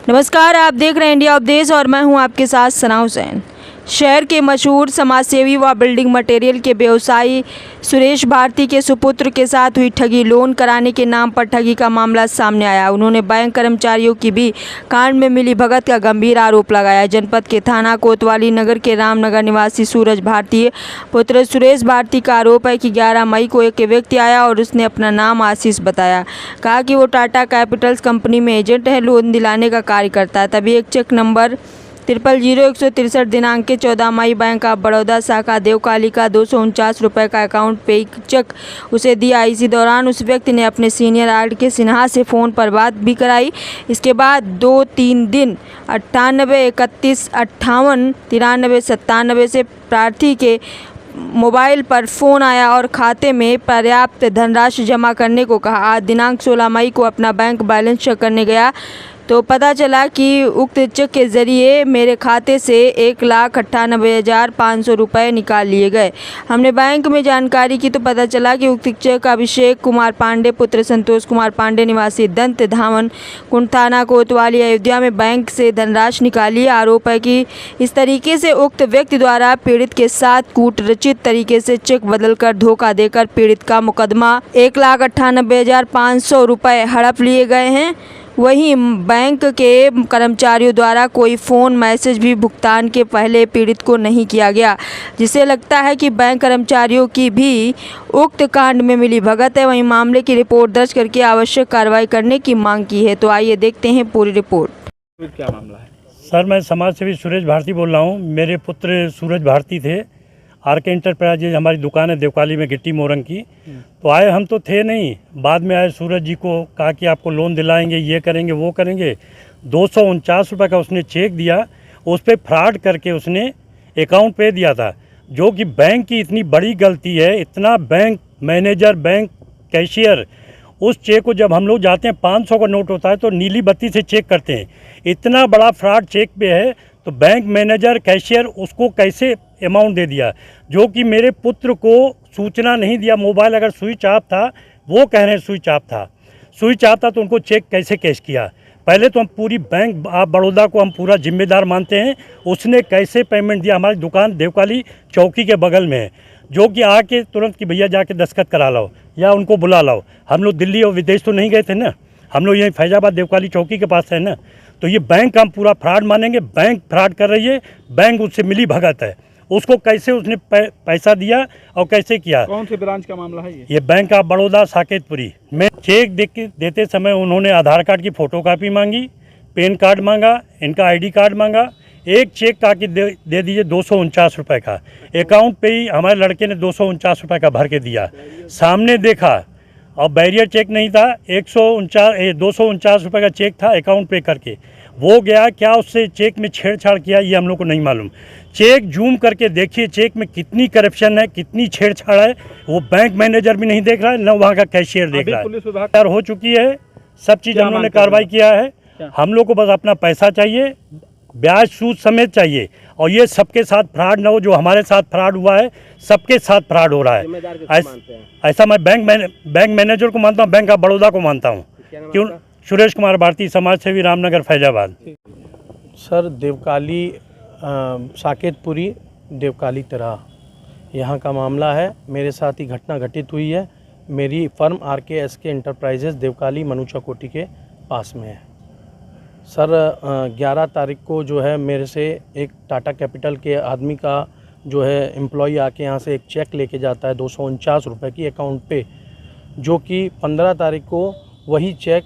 नमस्कार, आप देख रहे हैं इंडिया उपदेश और मैं हूं आपके साथ सना हुसैन। शहर के मशहूर समाजसेवी व बिल्डिंग मटेरियल के व्यवसायी सुरेश भारती के सुपुत्र के साथ हुई ठगी। लोन कराने के नाम पर ठगी का मामला सामने आया। उन्होंने बैंक कर्मचारियों की भी कांड में मिली भगत का गंभीर आरोप लगाया। जनपद के थाना कोतवाली नगर के रामनगर निवासी सूरज भारती पुत्र सुरेश भारती का आरोप है कि 11 मई को एक व्यक्ति आया और उसने अपना नाम आशीष बताया। कहा कि वो टाटा कैपिटल्स कंपनी में एजेंट है, लोन दिलाने का कार्य करता है। तभी एक चेक नंबर 000163 दिनांक के 14 मई बैंक ऑफ बड़ौदा शाखा देवकाली का 249 रुपये का अकाउंट पे चेक उसे दिया। इसी दौरान उस व्यक्ति ने अपने सीनियर RK सिन्हा से फ़ोन पर बात भी कराई। इसके बाद 2-3 दिन 98 31 58 93 97 से प्रार्थी के मोबाइल पर फ़ोन आया और खाते में पर्याप्त धनराशि जमा करने को कहा। आज दिनांक 16 मई को अपना बैंक बैलेंस चेक करने गया तो पता चला कि उक्त चेक के ज़रिए मेरे खाते से 1,98,500 रुपये निकाल लिए गए। हमने बैंक में जानकारी की तो पता चला कि उक्त चेक अभिषेक कुमार पांडे पुत्र संतोष कुमार पांडे निवासी दंत धामन कुंड थाना कोतवाली अयोध्या में बैंक से धनराशि निकाली। आरोप है कि इस तरीके से उक्त व्यक्ति द्वारा पीड़ित के साथ कूट रचित तरीके से चेक बदलकर धोखा देकर पीड़ित का मुकदमा 1,98,500 रुपये हड़प लिए गए हैं। वहीं बैंक के कर्मचारियों द्वारा कोई फ़ोन मैसेज भी भुगतान के पहले पीड़ित को नहीं किया गया, जिससे लगता है कि बैंक कर्मचारियों की भी उक्त कांड में मिली भगत है। वहीं मामले की रिपोर्ट दर्ज करके आवश्यक कार्रवाई करने की मांग की है। तो आइए देखते हैं पूरी रिपोर्ट। क्या मामला है? सर, मैं समाज सेवी सुरेश भारती बोल रहा हूँ। मेरे पुत्र सूरज भारती थे। RK एंटरप्राइजेज हमारी दुकान है देवकाली में गिट्टी मोरंग की। तो आए, हम तो थे नहीं, बाद में आए। सूरज जी को कहा कि आपको लोन दिलाएंगे, ये करेंगे वो करेंगे। 249 रुपये का उसने चेक दिया, उस पर फ्रॉड करके उसने अकाउंट पे दिया था, जो कि बैंक की इतनी बड़ी गलती है। इतना बैंक मैनेजर, बैंक कैशियर उस चेक को, जब हम लोग जाते हैं 500 का नोट होता है तो नीली बत्ती से चेक करते हैं। इतना बड़ा फ्रॉड चेक पे है, तो बैंक मैनेजर कैशियर उसको कैसे अमाउंट दे दिया, जो कि मेरे पुत्र को सूचना नहीं दिया। मोबाइल अगर स्विच ऑफ था, वो कह रहे हैं स्विच ऑफ था, स्विच ऑफ था तो उनको चेक कैसे कैश किया। पहले तो हम पूरी बैंक ऑफ बड़ौदा को हम पूरा जिम्मेदार मानते हैं। उसने कैसे पेमेंट दिया? हमारी दुकान देवकाली चौकी के बगल में है, जो कि आके तुरंत कि भैया जाके दस्तखत करा लाओ या उनको बुला लाओ। हम लोग दिल्ली और विदेश तो नहीं गए थे ना, हम लोग यहीं फैजाबाद देवकाली चौकी के पास है ना। तो ये बैंक हम पूरा फ्रॉड मानेंगे। बैंक फ्रॉड कर रही है, बैंक उससे मिली भगत है। उसको कैसे उसने पैसा दिया और कैसे किया? कौन से ब्रांच का मामला है ये बैंक ऑफ बड़ौदा साकेतपुरी में। चेक देते समय उन्होंने आधार कार्ड की फ़ोटोकॉपी मांगी, पैन कार्ड मांगा, इनका ID कार्ड मांगा। एक चेक का कि दे दीजिए 249 रुपये का। अकाउंट पे ही हमारे लड़के ने 249 रुपये का भर के दिया। सामने देखा और बैरियर चेक नहीं था, 249 रुपये का चेक था अकाउंट पे करके। वो गया, क्या उससे चेक में छेड़छाड़ किया ये हम लोग को नहीं मालूम। चेक जूम करके देखिए, चेक में कितनी करप्शन है, कितनी छेड़छाड़ है, वो बैंक मैनेजर भी नहीं देख रहा है, न वहाँ का कैशियर देख रहा है। पुलिस विभाग हो चुकी है, सब चीज़ हम लोगों ने कार्रवाई किया है। हम लोग को बस अपना पैसा चाहिए, ब्याज सूद समेत चाहिए। और ये सबके साथ फ्रॉड ना हो, जो हमारे साथ फ्रॉड हुआ है सबके साथ फ्रॉड हो रहा है। ऐसा मैं बैंक मैनेजर को मानता हूँ, बैंक ऑफ बड़ौदा को मानता हूँ। क्यों? सुरेश कुमार भारती, समाज सेवी, रामनगर, फैजाबाद। सर, देवकाली साकेतपुरी देवकाली तरह यहाँ का मामला है। मेरे साथ ही घटना घटित हुई है। मेरी फर्म RK एंटरप्राइजेज देवकाली मनुचा कोटी के पास में है। सर, 11 तारीख को जो है मेरे से एक टाटा कैपिटल के आदमी का जो है एम्प्लॉई आके यहाँ से एक चेक लेके जाता है 249 रुपये की अकाउंट पे, जो कि 15 तारीख को वही चेक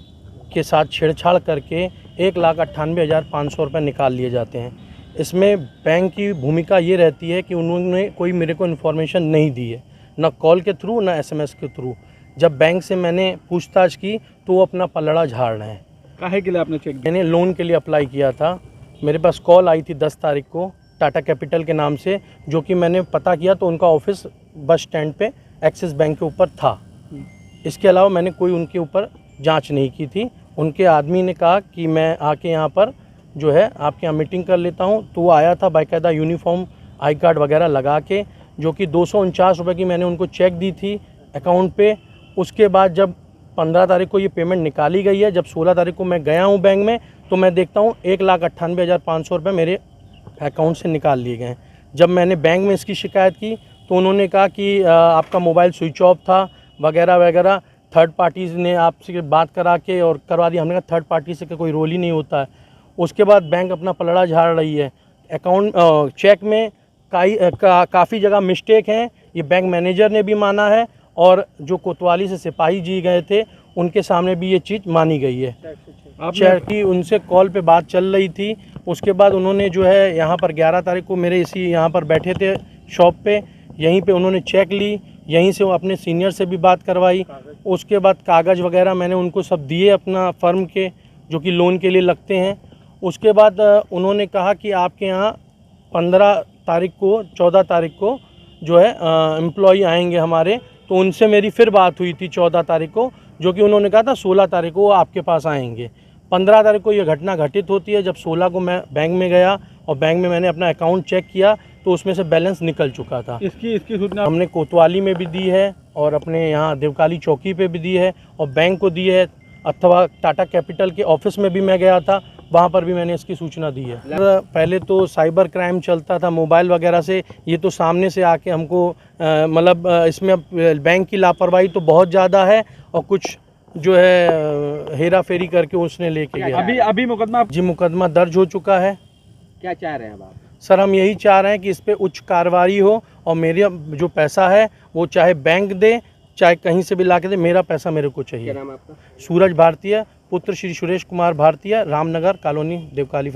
के साथ छेड़छाड़ करके 1,98,500 रुपये निकाल लिए जाते हैं। इसमें बैंक की भूमिका ये रहती है कि उन्होंने कोई मेरे को इन्फॉर्मेशन नहीं दी है, ना कॉल के थ्रू ना SMS के थ्रू। जब बैंक से मैंने पूछताछ की तो वो अपना पलड़ा झाड़ रहे हैं। काहे के लिए आपने चेक? मैंने लोन के लिए अप्लाई किया था। मेरे पास कॉल आई थी 10 तारीख को टाटा कैपिटल के नाम से, जो कि मैंने पता किया तो उनका ऑफिस बस स्टैंड पे एक्सिस बैंक के ऊपर था। इसके अलावा मैंने कोई उनके ऊपर जांच नहीं की थी। उनके आदमी ने कहा कि मैं आके यहाँ पर जो है आपके यहाँ मीटिंग कर लेता हूँ, तो वो आया था बाकायदा यूनिफॉर्म आई कार्ड वगैरह लगा के, जो कि 249 रुपये की मैंने उनको चेक दी थी अकाउंट पे। उसके बाद जब 15 तारीख को ये पेमेंट निकाली गई है, जब 16 तारीख को मैं गया हूँ बैंक में, तो मैं देखता हूँ 1,98,500 रुपये मेरे अकाउंट से निकाल लिए गए। जब मैंने बैंक में इसकी शिकायत की तो उन्होंने कहा कि आपका मोबाइल स्विच ऑफ था वगैरह वगैरह, थर्ड पार्टीज़ ने आपसे बात करा के और करवा दिया। हमने कहा थर्ड पार्टी से कोई रोल ही नहीं होता है। उसके बाद बैंक अपना पलड़ा झाड़ रही है। अकाउंट चेक में काफ़ी जगह मिस्टेक हैं, ये बैंक मैनेजर ने भी माना है और जो कोतवाली से सिपाही जी गए थे उनके सामने भी ये चीज़ मानी गई है। चेक की उनसे कॉल पे बात चल रही थी। उसके बाद उन्होंने जो है यहाँ पर 11 तारीख को मेरे इसी यहाँ पर बैठे थे शॉप पे, यहीं पे उन्होंने चेक ली, यहीं से वो अपने सीनियर से भी बात करवाई। उसके बाद कागज़ वगैरह मैंने उनको सब दिए अपना फर्म के, जो कि लोन के लिए लगते हैं। उसके बाद उन्होंने कहा कि आपके यहाँ 15 तारीख को 14 तारीख को जो है एम्प्लॉई आएंगे हमारे। तो उनसे मेरी फिर बात हुई थी 14 तारीख को, जो कि उन्होंने कहा था 16 तारीख को वो आपके पास आएंगे। 15 तारीख को ये घटना घटित होती है। जब 16 को मैं बैंक में गया और बैंक में मैंने अपना अकाउंट चेक किया तो उसमें से बैलेंस निकल चुका था। इसकी सूचना हमने कोतवाली में भी दी है और अपने यहाँ देवकाली चौकी पे भी दी है और बैंक को दी है, अथवा टाटा कैपिटल के ऑफिस में भी मैं गया था, वहाँ पर भी मैंने इसकी सूचना दी है। पहले तो साइबर क्राइम चलता था मोबाइल वगैरह से, ये तो सामने से आके हमको मतलब इसमें बैंक की लापरवाही तो बहुत ज़्यादा है और कुछ जो है हेरा फेरी करके उसने लेके गया। अभी मुकदमा जी मुकदमा दर्ज हो चुका है। क्या चाह रहे हैं अब आप? सर हम यही चाह रहे हैं कि इस पे उच्च कार्रवाई हो और मेरा जो पैसा है वो चाहे बैंक दे चाहे कहीं से भी ला के दे, मेरा पैसा मेरे को चाहिए। क्या नाम है आपका? सूरज भारतीय, पुत्र श्री सुरेश कुमार भारतीय, रामनगर कॉलोनी, देवकाली।